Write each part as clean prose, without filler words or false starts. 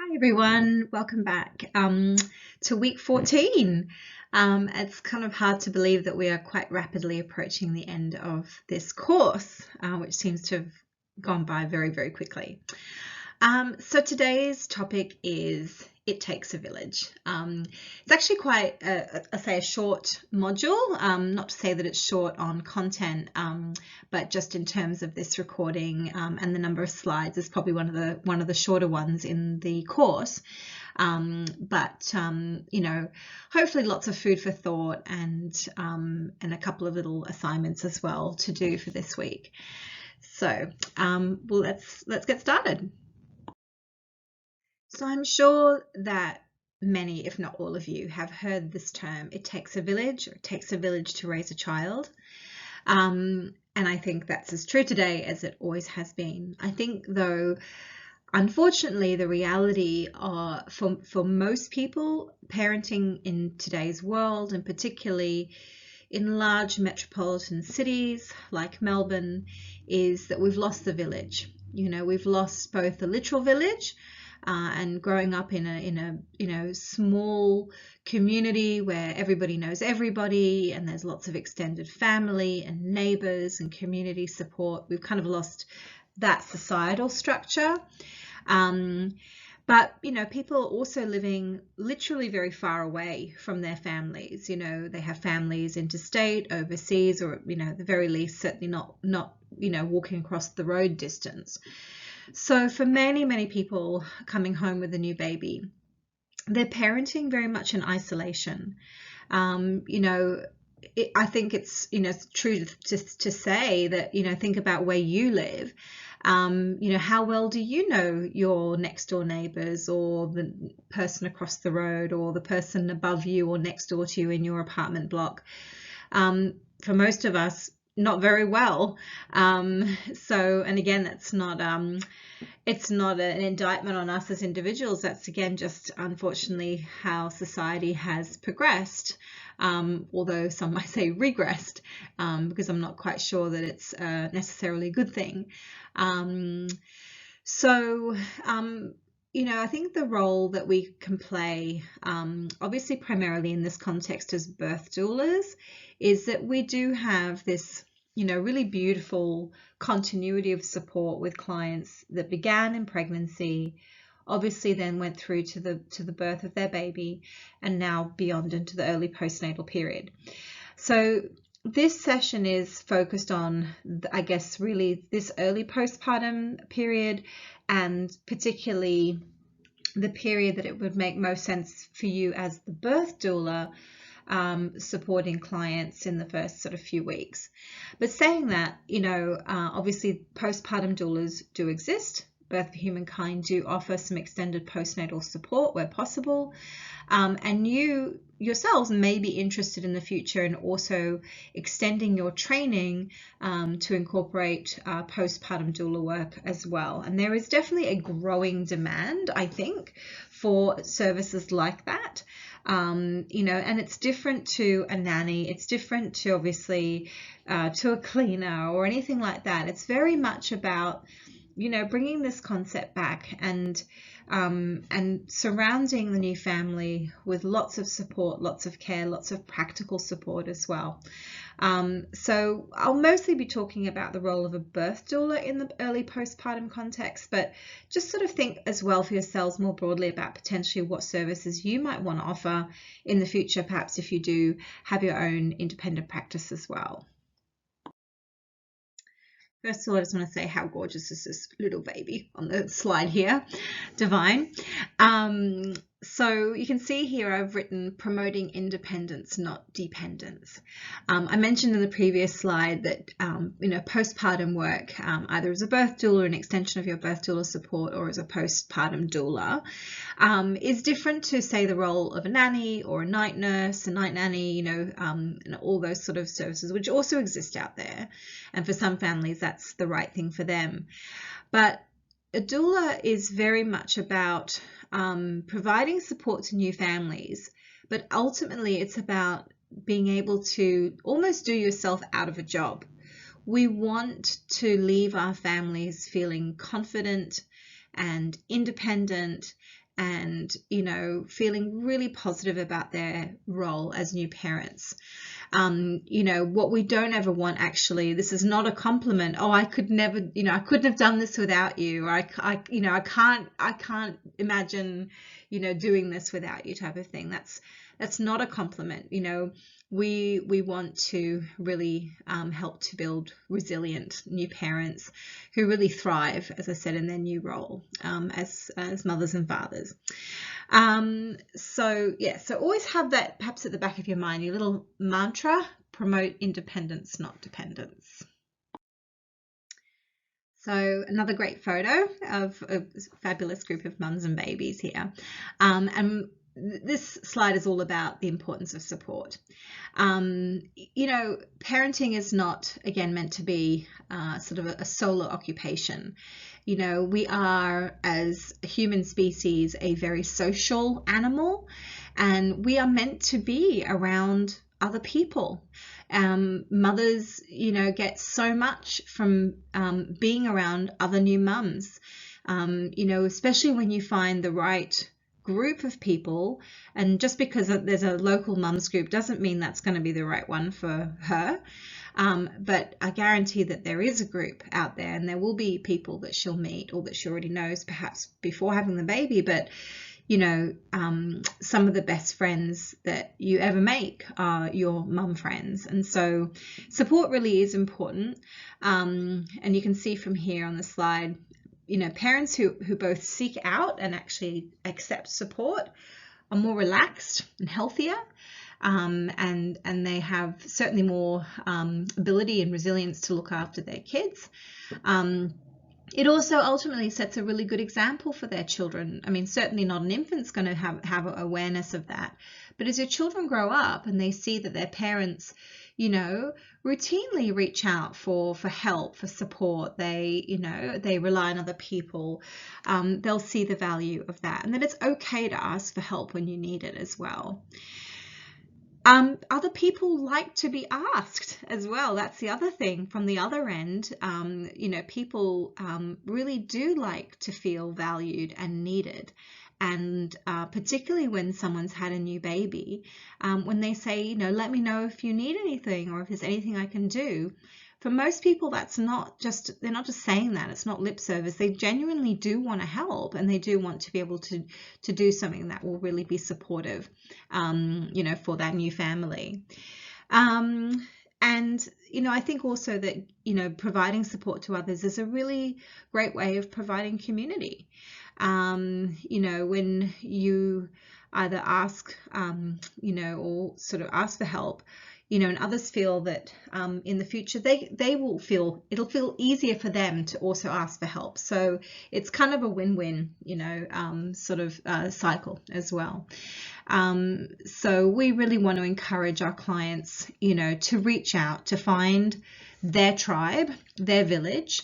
Hi everyone, welcome back to week 14. It's kind of hard to believe that we are quite rapidly approaching the end of this course, which seems to have gone by very, very quickly. So today's topic is It Takes a Village. It's actually quite, a short module, not to say that it's short on content, but just in terms of this recording and the number of slides is probably one of the shorter ones in the course. But hopefully lots of food for thought and a couple of little assignments as well to do for this week. So let's get started. So I'm sure that many, if not all of you, have heard this term, it takes a village, or it takes a village to raise a child. And I think that's as true today as it always has been. I think, though, unfortunately, the reality for most people, parenting in today's world, and particularly in large metropolitan cities like Melbourne, is that we've lost the village. We've lost both the literal village, and growing up in a small community where everybody knows everybody and there's lots of extended family and neighbors and community support, we've kind of lost that societal structure. But people are also living literally very far away from their families. They have families interstate, overseas, or at the very least certainly not walking across the road distance. So for many, many people coming home with a new baby, they're parenting very much in isolation. I think it's true to say that think about where you live. How well do you know your next door neighbors, or the person across the road, or the person above you or next door to you in your apartment block? For most of us, not very well. And again, that's not it's not an indictment on us as individuals. That's again just unfortunately how society has progressed, although some might say regressed, because I'm not quite sure that it's necessarily a good thing. I think the role that we can play, obviously primarily in this context as birth doulas, is that we do have this really beautiful continuity of support with clients that began in pregnancy, obviously then went through to the birth of their baby, and now beyond into the early postnatal period. So this session is focused on, I guess, really this early postpartum period, and particularly the period that it would make most sense for you as the birth doula, supporting clients in the first sort of few weeks. But saying that, obviously postpartum doulas do exist. Birth for Humankind do offer some extended postnatal support where possible. And you yourselves may be interested in the future in also extending your training to incorporate postpartum doula work as well. And there is definitely a growing demand, I think, for services like that. And it's different to a nanny. It's different to obviously to a cleaner or anything like that. It's very much about bringing this concept back and surrounding the new family with lots of support, lots of care, lots of practical support as well. So I'll mostly be talking about the role of a birth doula in the early postpartum context, but just sort of think as well for yourselves more broadly about potentially what services you might want to offer in the future, perhaps if you do have your own independent practice as well. First of all, I just want to say how gorgeous is this little baby on the slide here, Divine. So you can see here I've written promoting independence, not dependence. I mentioned in the previous slide that postpartum work, either as a birth doula or an extension of your birth doula support, or as a postpartum doula, is different to, say, the role of a nanny or a night nurse, a night nanny, and all those sort of services which also exist out there. And for some families, that's the right thing for them. But a doula is very much about providing support to new families, but ultimately it's about being able to almost do yourself out of a job. We want to leave our families feeling confident and independent and, you know, feeling really positive about their role as new parents. You know, what we don't ever want, actually, this is not a compliment. Oh, I could never, you know, I couldn't have done this without you. Or you know, I can't imagine, you know, doing this without you, type of thing. That's not a compliment. You know, we want to really help to build resilient new parents who really thrive, as I said, in their new role as mothers and fathers. So yeah, so always have that perhaps at the back of your mind, your little mantra: promote independence, not dependence. So another great photo of a fabulous group of mums and babies here. And this slide is all about the importance of support. You know, parenting is not, again, meant to be sort of a solo occupation. You know, we are, as a human species, a very social animal, and we are meant to be around other people. Mothers, you know, get so much from being around other new mums, you know, especially when you find the right group of people. And just because there's a local mums group doesn't mean that's going to be the right one for her. But I guarantee that there is a group out there, and there will be people that she'll meet or that she already knows perhaps before having the baby. But you know, some of the best friends that you ever make are your mum friends. And so support really is important. And you can see from here on the slide, you know, parents who both seek out and actually accept support are more relaxed and healthier. And they have certainly more ability and resilience to look after their kids. It also ultimately sets a really good example for their children. I mean, certainly not an infant's going to have awareness of that. But as your children grow up and they see that their parents, you know, routinely reach out for help, for support, they, you know, they rely on other people, they'll see the value of that, and that it's okay to ask for help when you need it as well. Other people like to be asked as well. That's the other thing from the other end. You know, people really do like to feel valued and needed. And particularly when someone's had a new baby, when they say, you know, let me know if you need anything or if there's anything I can do. For most people, that's not just, they're not just saying that, it's not lip service. They genuinely do want to help, and they do want to be able to do something that will really be supportive, you know, for that new family. And, you know, I think also that, you know, providing support to others is a really great way of providing community. You know, when you either ask, you know, or sort of ask for help, you know, and others feel that in the future they will feel, it'll feel easier for them to also ask for help. So it's kind of a win-win, you know, sort of cycle as well. So we really want to encourage our clients, you know, to reach out, to find their tribe, their village.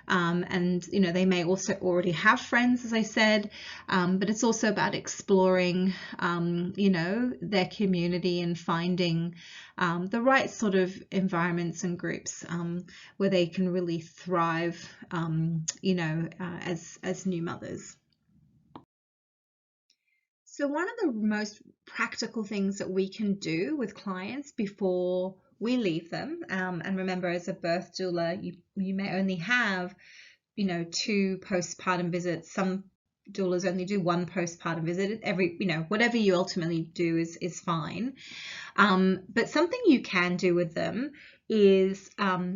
And, you know, they may also already have friends, as I said, but it's also about exploring, you know, their community and finding the right sort of environments and groups where they can really thrive, you know, as new mothers. So one of the most practical things that we can do with clients before we leave them, and remember, as a birth doula, you may only have, you know, 2 postpartum visits. Some doulas only do 1 postpartum visit. Every, you know, whatever you ultimately do is fine. But something you can do with them is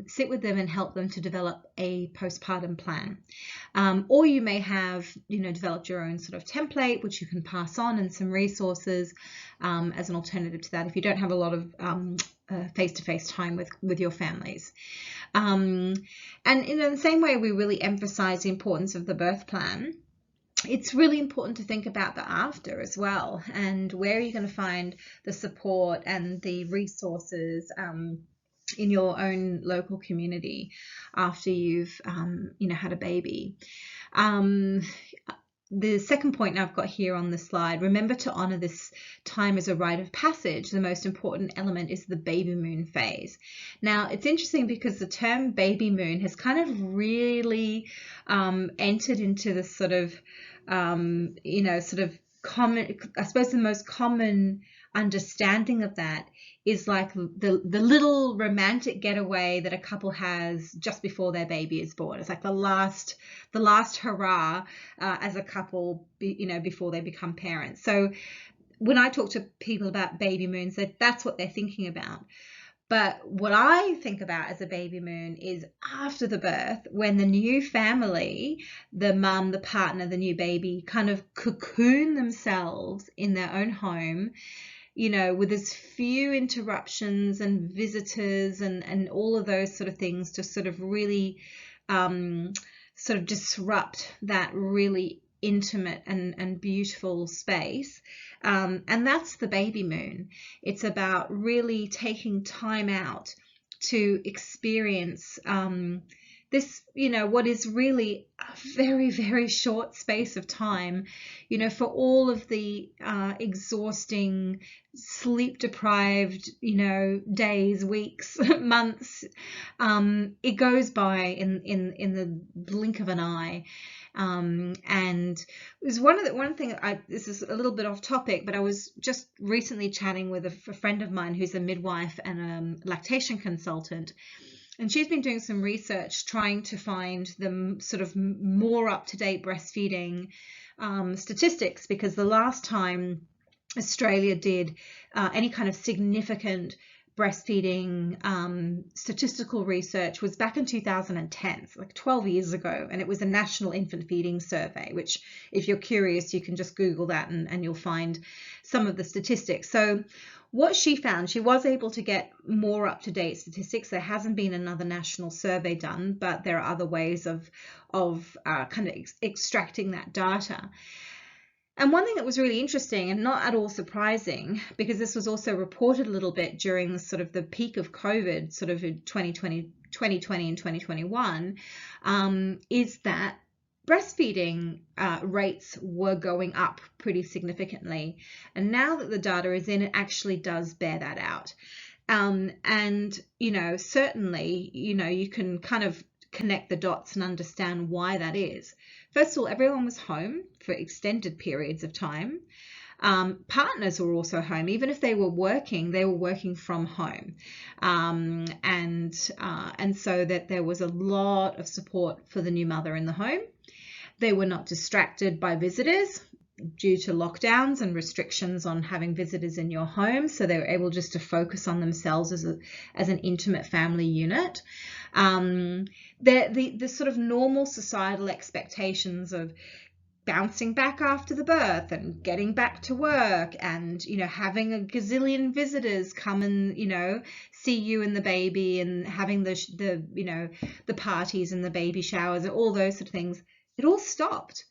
sit with them and help them to develop a postpartum plan. Or you may have, you know, developed your own sort of template, which you can pass on, and some resources as an alternative to that if you don't have a lot of face-to-face time with your families. And in the same way, we really emphasize the importance of the birth plan. It's really important to think about the after as well, and where are you going to find the support and the resources in your own local community after you've you know, had a baby. The second point I've got here on the slide, remember to honor this time as a rite of passage. The most important element is the baby moon phase. Now, it's interesting because the term baby moon has kind of really entered into this sort of you know, sort of common, I suppose the most common understanding of that is like the little romantic getaway that a couple has just before their baby is born. It's like the last hurrah as a couple, you know, before they become parents. So when I talk to people about baby moons, that's what they're thinking about. But what I think about as a baby moon is after the birth, when the new family, the mum, the partner, the new baby, kind of cocoon themselves in their own home, you know, with as few interruptions and visitors and all of those sort of things to sort of really sort of disrupt that really intimate and beautiful space. And that's the baby moon. It's about really taking time out to experience this, you know, what is really a very, very short space of time, you know, for all of the exhausting, sleep deprived, you know, days, weeks, months. It goes by in the blink of an eye. And it was one thing, this is a little bit off topic, but I was just recently chatting with a friend of mine who's a midwife and a lactation consultant. And she's been doing some research trying to find the sort of more up-to-date breastfeeding statistics, because the last time Australia did any kind of significant breastfeeding statistical research was back in 2010, so like 12 years ago, and it was a National Infant Feeding Survey, which if you're curious, you can just Google that and you'll find some of the statistics. So what she found, she was able to get more up-to-date statistics. There hasn't been another national survey done, but there are other ways of kind of extracting that data. And one thing that was really interesting and not at all surprising, because this was also reported a little bit during the sort of the peak of COVID, sort of in 2020 and 2021, is that breastfeeding rates were going up pretty significantly. And now that the data is in, it actually does bear that out. And, you know, certainly, you know, you can kind of connect the dots and understand why that is. First of all, everyone was home for extended periods of time. Partners were also home. Even if they were working from home. And so that there was a lot of support for the new mother in the home. They were not distracted by visitors due to lockdowns and restrictions on having visitors in your home. So they were able just to focus on themselves as an intimate family unit. The sort of normal societal expectations of bouncing back after the birth and getting back to work and, you know, having a gazillion visitors come and, you know, see you and the baby and having the you know, the parties and the baby showers and all those sort of things, it all stopped.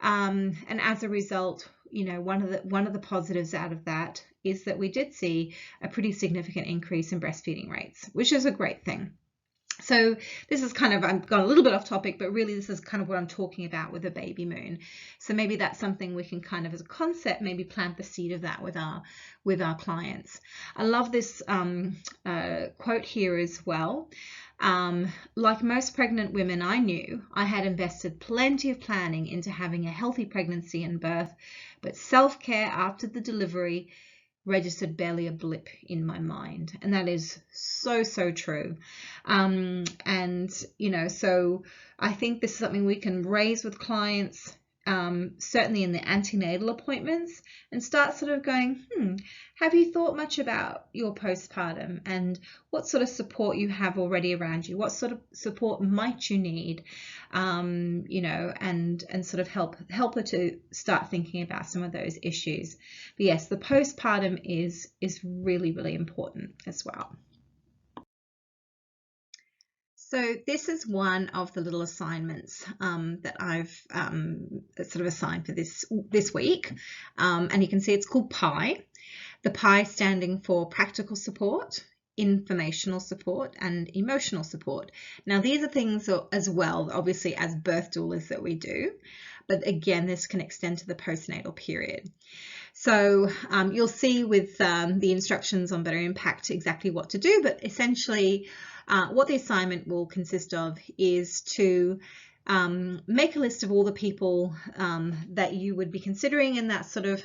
And as a result, you know, one of the positives out of that is that we did see a pretty significant increase in breastfeeding rates, which is a great thing. So this is kind of, I've gone a little bit off topic, but really this is kind of what I'm talking about with a baby moon. So maybe that's something we can kind of, as a concept, maybe plant the seed of that with our clients. I love this quote here as well. Like most pregnant women I knew, I had invested plenty of planning into having a healthy pregnancy and birth, but self-care after the delivery registered barely a blip in my mind. And that is so, so true. And, you know, so I think this is something we can raise with clients, certainly in the antenatal appointments, and start sort of going, have you thought much about your postpartum and what sort of support you have already around you? What sort of support might you need? You know, and sort of help her to start thinking about some of those issues. But yes, the postpartum is really, really important as well. So this is one of the little assignments that I've sort of assigned for this week, and you can see it's called PIE. The PIE standing for practical support, informational support, and emotional support. Now these are things as well, obviously, as birth doulas that we do, but again, this can extend to the postnatal period. So you'll see with the instructions on Better Impact exactly what to do, but essentially what the assignment will consist of is to make a list of all the people that you would be considering in that sort of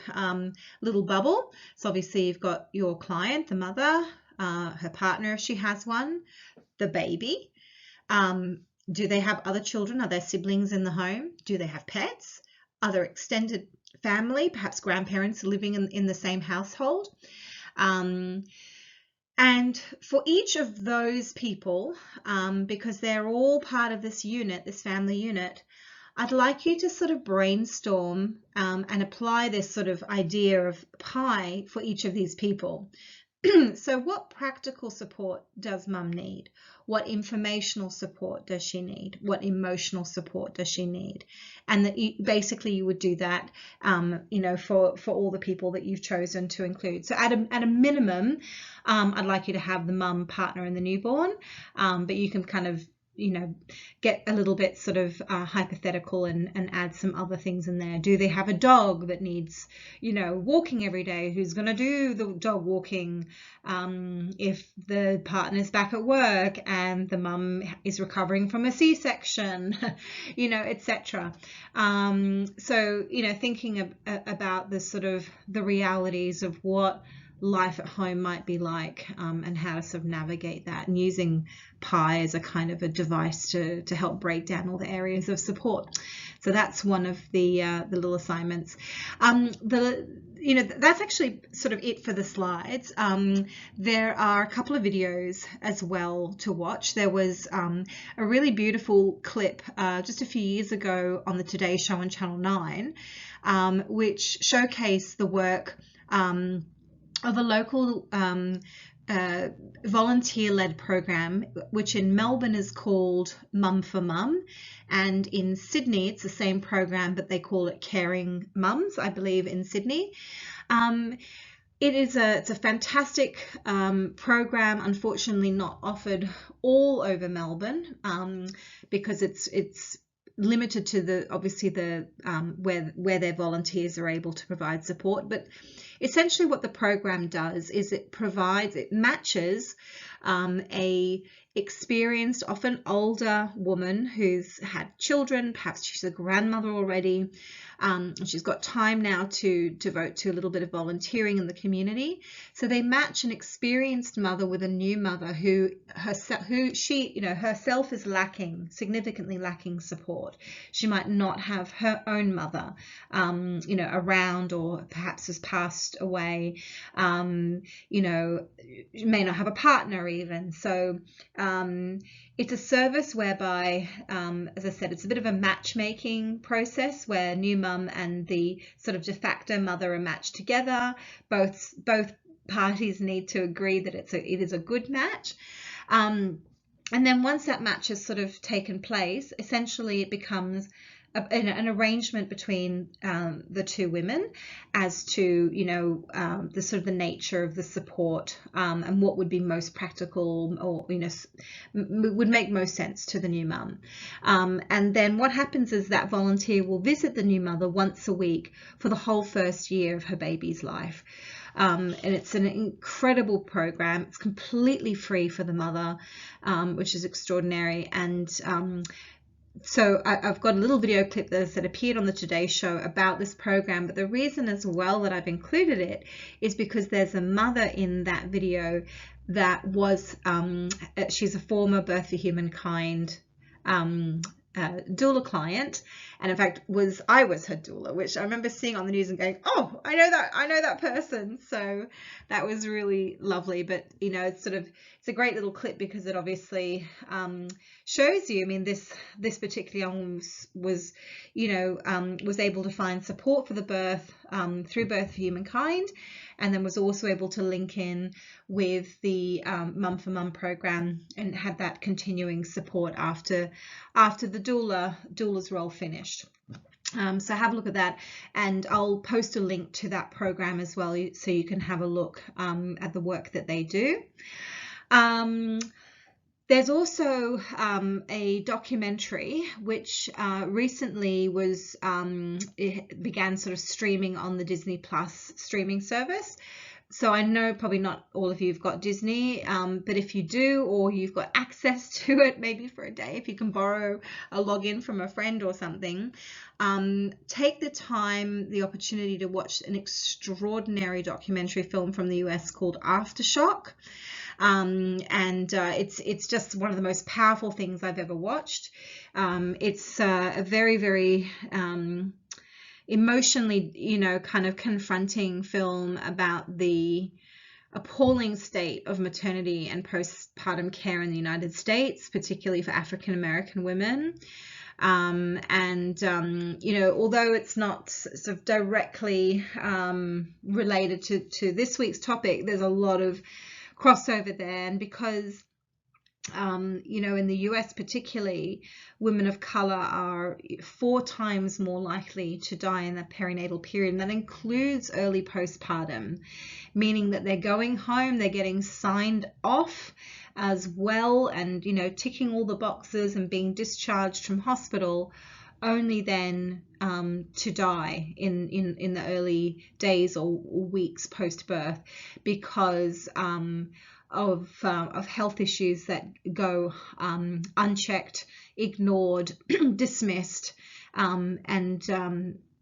little bubble. So obviously you've got your client, the mother, her partner if she has one, the baby. Do they have other children? Are there siblings in the home? Do they have pets? Are there extended family, perhaps grandparents living in the same household? And for each of those people, because they're all part of this unit, this family unit, I'd like you to sort of brainstorm and apply this sort of idea of pie for each of these people. So what practical support does mum need? What informational support does she need? What emotional support does she need? And that basically you would do that, for all the people that you've chosen to include. So at a minimum, I'd like you to have the mum, partner, and the newborn, but you can kind of get a little bit sort of hypothetical and add some other things in there. Do they have a dog that needs, walking every day? Who's going to do the dog walking? If the partner's back at work and the mum is recovering from a C-section, etc. So, thinking about the sort of the realities of what life at home might be like, and how to sort of navigate that, and using pie as a kind of a device to help break down all the areas of support. So that's one of the little assignments. That's actually sort of it for the slides. There are a couple of videos as well to watch. There was a really beautiful clip just a few years ago on the Today Show on Channel 9, which showcased the work of a local volunteer-led program, which in Melbourne is called Mum for Mum, and in Sydney it's the same program, but they call it Caring Mums, I believe, in Sydney. It's a fantastic program, unfortunately not offered all over Melbourne, because it's limited to where their volunteers are able to provide support. But essentially what the program does is it matches a experienced, often older woman who's had children, perhaps she's a grandmother already, she's got time now to devote to a little bit of volunteering in the community. So they match an experienced mother with a new mother who herself is significantly lacking support. She might not have her own mother around, or perhaps has passed away. She may not have a partner even. So it's a service whereby, as I said, it's a bit of a matchmaking process where new mum and the sort of de facto mother are matched together. Both parties need to agree that it is a good match. And then once that match has sort of taken place, essentially it becomes an arrangement between the two women as to the sort of the nature of the support, and what would be most practical, or would make most sense to the new mum. And then what happens is that volunteer will visit the new mother once a week for the whole first year of her baby's life. And it's an incredible program. It's completely free for the mother, which is extraordinary. And so I've got a little video clip that appeared on the Today Show about this program, but the reason as well that I've included it is because there's a mother in that video that was, she's a former Birth for Humankind doula client, and in fact I was her doula, which I remember seeing on the news and going, oh, I know that person. So that was really lovely. But it's a great little clip because it obviously shows you, I mean, this particular young woman was able to find support for the birth through Birth for Humankind, and then was also able to link in with the Mum for Mum program and had that continuing support after the doula's role finished. So have a look at that, and I'll post a link to that program as well, so you can have a look at the work that they do. There's also a documentary which recently it began sort of streaming on the Disney Plus streaming service, So I know probably not all of you have got Disney, but if you do, or you've got access to it, maybe for a day, if you can borrow a login from a friend or something, take the time, the opportunity to watch an extraordinary documentary film from the US called Aftershock. It's just one of the most powerful things I've ever watched. It's a very, very emotionally, kind of confronting film about the appalling state of maternity and postpartum care in the United States, particularly for African American women. Although it's not sort of directly related to this week's topic, there's a lot of crossover there. And because in the US particularly, women of color are 4 times more likely to die in the perinatal period, and that includes early postpartum, meaning that they're going home, they're getting signed off as well, and ticking all the boxes and being discharged from hospital, only then to die in the early days or weeks post-birth because of health issues that go unchecked, ignored, dismissed, and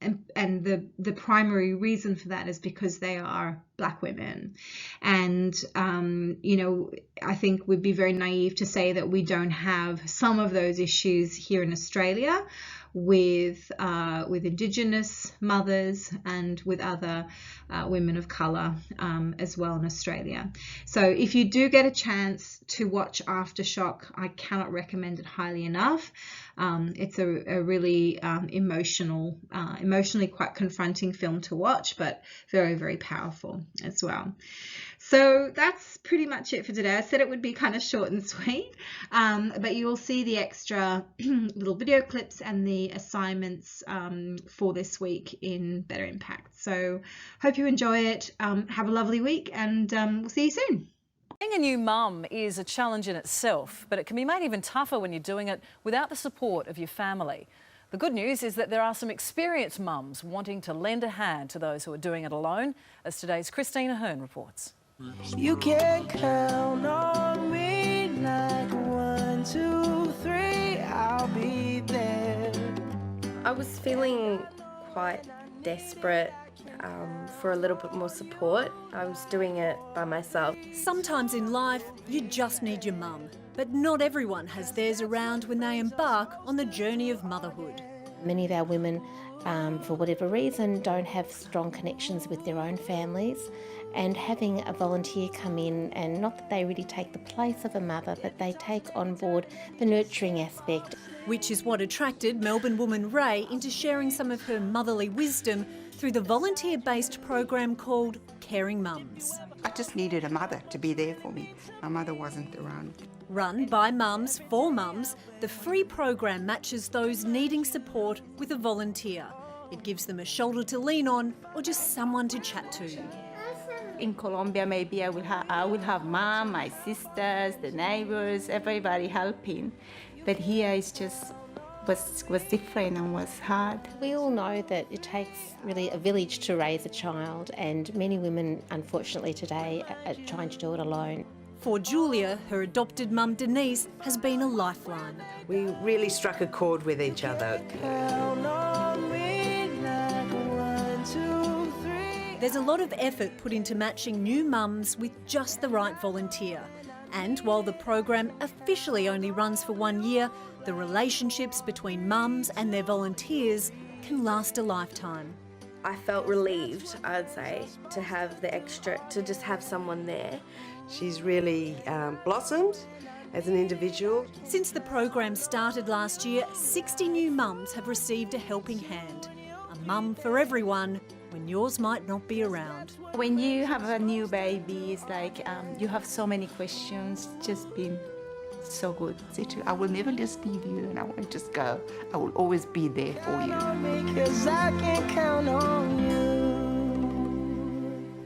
the primary reason for that is because they are Black women. And I think we'd be very naive to say that we don't have some of those issues here in Australia with Indigenous mothers and with other women of colour as well in Australia. So if you do get a chance to watch Aftershock, I cannot recommend it highly enough. It's a really emotionally quite confronting film to watch, but very, very powerful as well. So that's pretty much it for today. I said it would be kind of short and sweet, but you will see the extra little video clips and the assignments for this week in Better Impact. So hope you enjoy it. Have a lovely week, and we'll see you soon. Being a new mum is a challenge in itself, but it can be made even tougher when you're doing it without the support of your family. The good news is that there are some experienced mums wanting to lend a hand to those who are doing it alone, as today's Christina Hearn reports. You can count on me like 1, 2, 3, I'll be there. I was feeling quite desperate for a little bit more support. I was doing it by myself. Sometimes in life, you just need your mum, but not everyone has theirs around when they embark on the journey of motherhood. Many of our women, for whatever reason, don't have strong connections with their own families, and having a volunteer come in, and not that they really take the place of a mother, but they take on board the nurturing aspect. Which is what attracted Melbourne woman Ray into sharing some of her motherly wisdom through the volunteer-based program called Caring Mums. I just needed a mother to be there for me. My mother wasn't around. Run by mums for mums, the free program matches those needing support with a volunteer. It gives them a shoulder to lean on or just someone to chat to. In Colombia, maybe I will have mom, my sisters, the neighbors, everybody helping. But here it's just was different and was hard. We all know that it takes really a village to raise a child, and many women, unfortunately today, are trying to do it alone. For Julia, her adopted mum Denise has been a lifeline. We really struck a chord with each other. Count on me like 1, 2, 3. There's a lot of effort put into matching new mums with just the right volunteer. And while the program officially only runs for 1 year, the relationships between mums and their volunteers can last a lifetime. I felt relieved, I'd say, to have the extra, to just have someone there. She's really blossomed as an individual. Since the program started last year, 60 new mums have received a helping hand. A mum for everyone when yours might not be around. When you have a new baby, it's like you have so many questions. Just been so good. I will never just leave you, and I won't just go. I will always be there for you. Because I can count on you.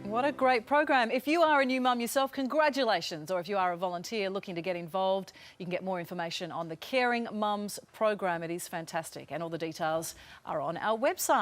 What a great program. If you are a new mum yourself, congratulations. Or if you are a volunteer looking to get involved, you can get more information on the Caring Mums program. It is fantastic, and all the details are on our website.